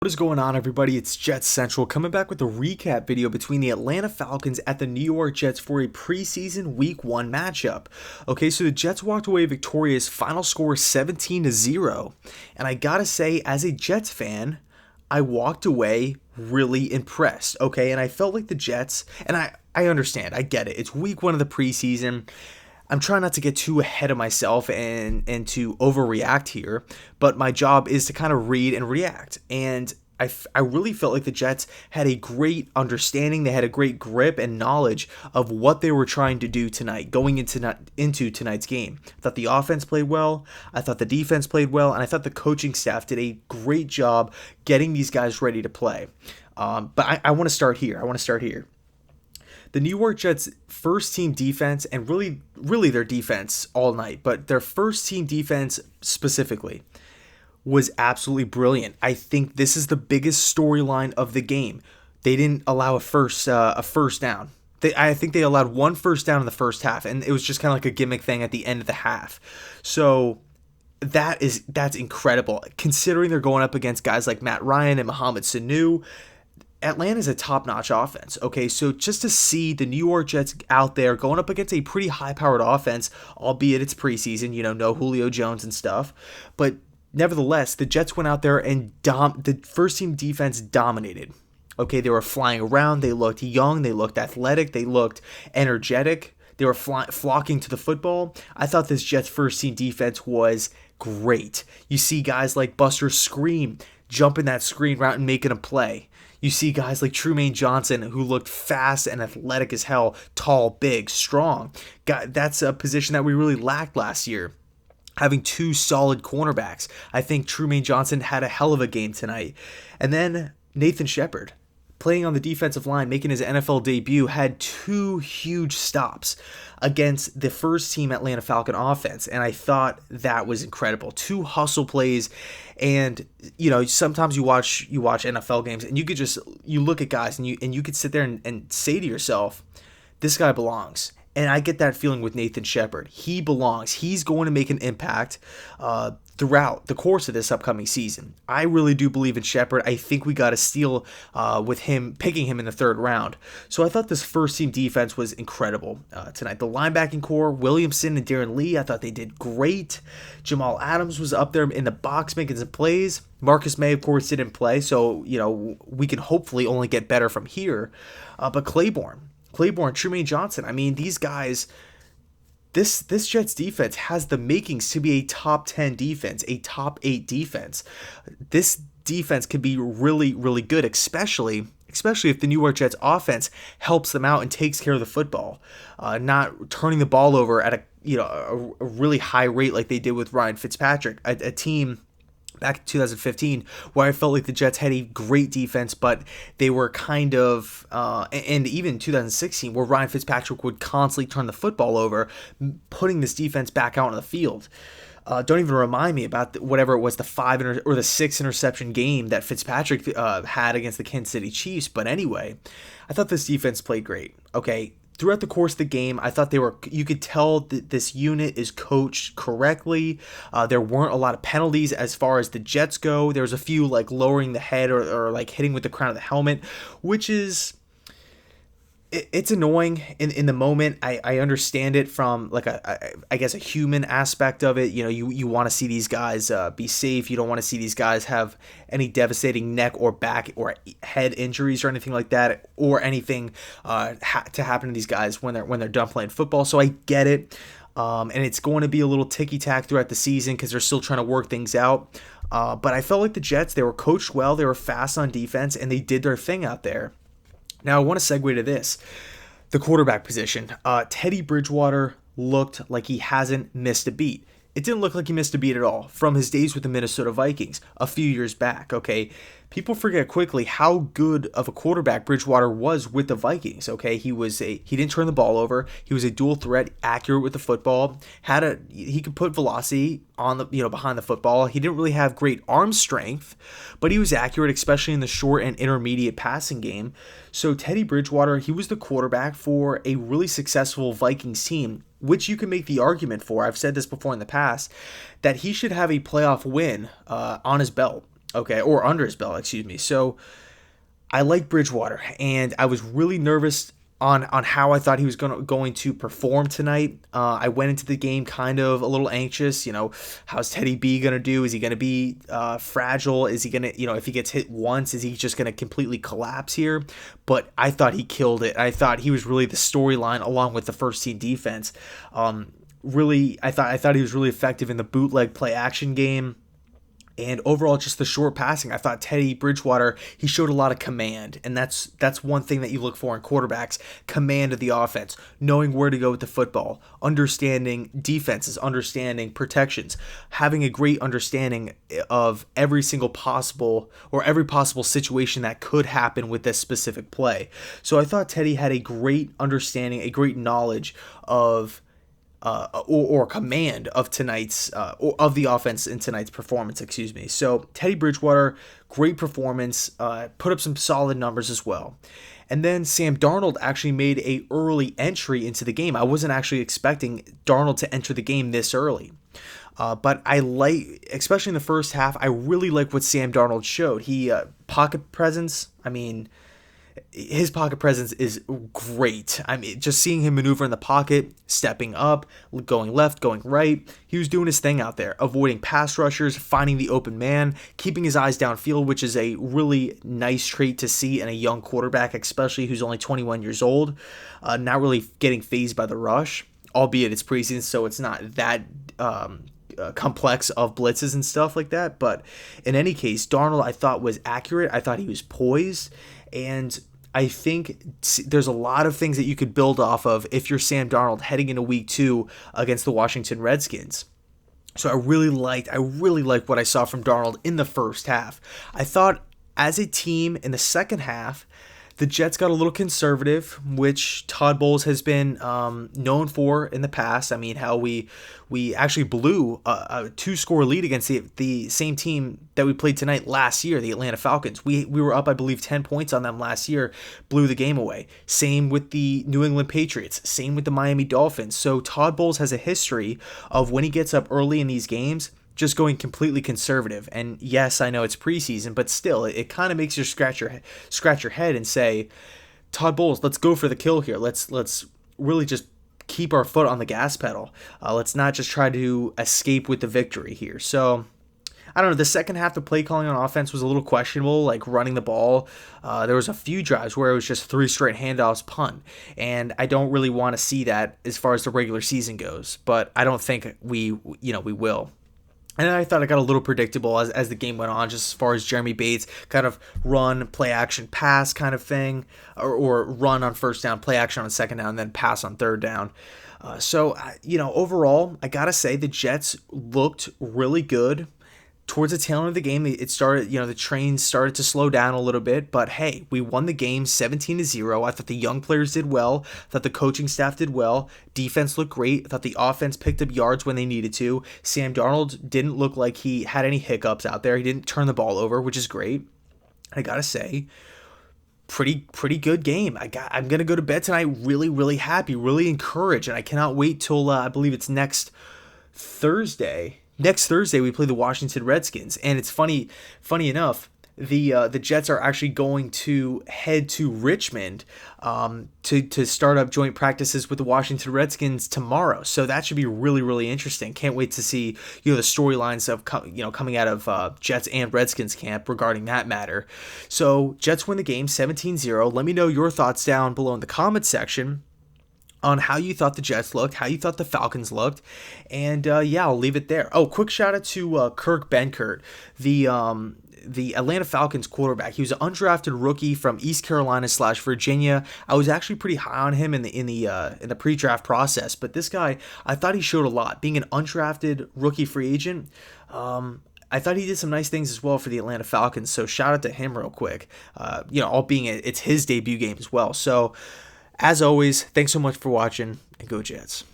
What is going on, everybody? It's JetsCentral coming back with a recap video between the Atlanta Falcons at the New York Jets for a preseason Week 1 matchup. Okay, so the Jets walked away victorious, final score 17-0. And I gotta say, as a Jets fan, I walked away really impressed, okay? And I felt like the Jets, and I understand, I get it. It's Week 1 of the preseason. I'm trying not to get too ahead of myself and to overreact here, but my job is to kind of read and react. And I really felt like the Jets had a great understanding. They had a great grip and knowledge of what they were trying to do tonight, going into tonight's game. I thought the offense played well. I thought the defense played well. And I thought the coaching staff did a great job getting these guys ready to play. But I want to start here. The New York Jets' first team defense, and really their defense all night, but their first team defense specifically, was absolutely brilliant. I think this is the biggest storyline of the game. They didn't allow a first down. I think they allowed one first down in the first half, and it was just kind of like a gimmick thing at the end of the half. So that's incredible, considering they're going up against guys like Matt Ryan and Mohamed Sanu. Atlanta's a top-notch offense, okay? So just to see the New York Jets out there going up against a pretty high-powered offense, albeit it's preseason, no Julio Jones and stuff, but nevertheless, the Jets went out there and the first-team defense dominated. Okay, they were flying around, they looked young, they looked athletic, they looked energetic, they were flocking to the football. I thought this Jets first-team defense was great. You see guys like Buster Scream jumping that screen route and making a play. You see guys like Trumaine Johnson who looked fast and athletic as hell, tall, big, strong. That's a position that we really lacked last year, having two solid cornerbacks. I think Trumaine Johnson had a hell of a game tonight. And then Nathan Shepard, playing on the defensive line, making his NFL debut, had two huge stops against the first team Atlanta Falcon offense. And I thought that was incredible. Two hustle plays. And, sometimes you watch NFL games and you look at guys and you could sit there and say to yourself, this guy belongs. And I get that feeling with Nathan Shepard. He belongs. He's going to make an impact throughout the course of this upcoming season. I really do believe in Shepard. I think we got a steal with him, picking him in the third round. So I thought this first-team defense was incredible tonight. The linebacking core, Williamson and Darren Lee, I thought they did great. Jamal Adams was up there in the box making some plays. Marcus May, of course, didn't play, so we can hopefully only get better from here. But Claiborne, Trumaine Johnson. I mean, these guys, this Jets defense has the makings to be a top 10 defense, a top 8 defense. This defense can be really, really good, especially if the New York Jets offense helps them out and takes care of the football, not turning the ball over at a really high rate like they did with Ryan Fitzpatrick, a team back in 2015, where I felt like the Jets had a great defense, but they were kind of, and even 2016, where Ryan Fitzpatrick would constantly turn the football over, putting this defense back out on the field. Don't even remind me about whatever it was, the 6 interception game that Fitzpatrick had against the Kansas City Chiefs. But anyway, I thought this defense played great. Okay. Throughout the course of the game, I thought you could tell that this unit is coached correctly. There weren't a lot of penalties as far as the Jets go. There was a few like lowering the head or like hitting with the crown of the helmet, which is, it's annoying in the moment. I understand it from like I guess a human aspect of it. You want to see these guys be safe. You don't want to see these guys have any devastating neck or back or head injuries or anything like that, or anything to happen to these guys when they're done playing football. So I get it, and it's going to be a little ticky-tack throughout the season because they're still trying to work things out. But I felt like the Jets, they were coached well, they were fast on defense, and they did their thing out there. Now, I want to segue to this. The quarterback position. Teddy Bridgewater looked like he hasn't missed a beat. It didn't look like he missed a beat at all from his days with the Minnesota Vikings a few years back, okay? People forget quickly how good of a quarterback Bridgewater was with the Vikings, okay? He didn't turn the ball over. He was a dual threat, accurate with the football. He could put velocity on the behind the football. He didn't really have great arm strength, but he was accurate, especially in the short and intermediate passing game. So Teddy Bridgewater, he was the quarterback for a really successful Vikings team, which you can make the argument for. I've said this before in the past, that he should have a playoff win on his belt. Okay, or under his belt, excuse me. So I like Bridgewater, and I was really nervous on how I thought he was going to perform tonight. I went into the game kind of a little anxious. How's Teddy B gonna do? Is he gonna be fragile? Is he gonna, if he gets hit once, is he just gonna completely collapse here? But I thought he killed it. I thought he was really the storyline along with the first team defense. Really, I thought he was really effective in the bootleg play action game. And overall, just the short passing. I thought Teddy Bridgewater, he showed a lot of command. And that's one thing that you look for in quarterbacks: command of the offense, knowing where to go with the football, understanding defenses, understanding protections, having a great understanding of every possible situation that could happen with this specific play. So I thought Teddy had a great understanding, a great knowledge of or command of tonight's or of the offense in tonight's performance, excuse me. So Teddy Bridgewater, great performance, put up some solid numbers as well. And then Sam Darnold actually made a early entry into the game. I wasn't actually expecting Darnold to enter the game this early. But I like, especially in the first half, I really like what Sam Darnold showed. He pocket presence, his pocket presence is great. Just seeing him maneuver in the pocket, stepping up, going left, going right. He was doing his thing out there, avoiding pass rushers, finding the open man, keeping his eyes downfield, which is a really nice trait to see in a young quarterback, especially who's only 21 years old, not really getting fazed by the rush, albeit it's preseason, so it's not that complex of blitzes and stuff like that. But in any case, Darnold I thought was accurate. I thought he was poised. And I think there's a lot of things that you could build off of if you're Sam Darnold heading into week 2 against the Washington Redskins. So I really liked what I saw from Darnold in the first half. I thought as a team in the second half, the Jets got a little conservative, which Todd Bowles has been known for in the past. How we actually blew a 2-score lead against the same team that we played tonight last year, the Atlanta Falcons. We were up, I believe, 10 points on them last year, blew the game away. Same with the New England Patriots, same with the Miami Dolphins. So Todd Bowles has a history of when he gets up early in these games, just going completely conservative. And yes, I know it's preseason, but still, it kind of makes you scratch your head and say, Todd Bowles, let's go for the kill here. Let's really just keep our foot on the gas pedal. Let's not just try to escape with the victory here. So I don't know. The second half, the play calling on offense was a little questionable, like running the ball. There was a few drives where it was just 3 straight handoffs, punt, and I don't really want to see that as far as the regular season goes. But I don't think we will. And then I thought it got a little predictable as the game went on, just as far as Jeremy Bates kind of run, play action, pass kind of thing, or run on first down, play action on second down, and then pass on third down. So overall, I got to say the Jets looked really good. Towards the tail end of the game, it started, the train started to slow down a little bit, but hey, we won the game 17-0. I thought the young players did well. I thought the coaching staff did well. Defense looked great. I thought the offense picked up yards when they needed to. Sam Darnold didn't look like he had any hiccups out there. He didn't turn the ball over, which is great. I gotta say, pretty good game. I'm gonna go to bed tonight really, really happy, really encouraged, and I cannot wait till I believe it's next Thursday. Next Thursday, we play the Washington Redskins, and it's funny enough, the Jets are actually going to head to Richmond to start up joint practices with the Washington Redskins tomorrow. So that should be really, really interesting. Can't wait to see the storylines of coming out of Jets and Redskins camp regarding that matter. So Jets win the game 17-0. Let me know your thoughts down below in the comment section on how you thought the Jets looked, how you thought the Falcons looked, and I'll leave it there. Oh, quick shout out to Kirk Benkert, the Atlanta Falcons quarterback. He was an undrafted rookie from East Carolina / Virginia. I was actually pretty high on him in the pre-draft process, but this guy, I thought he showed a lot. Being an undrafted rookie free agent, I thought he did some nice things as well for the Atlanta Falcons. So shout out to him real quick. All being it's his debut game as well. So as always, thanks so much for watching, and go Jets.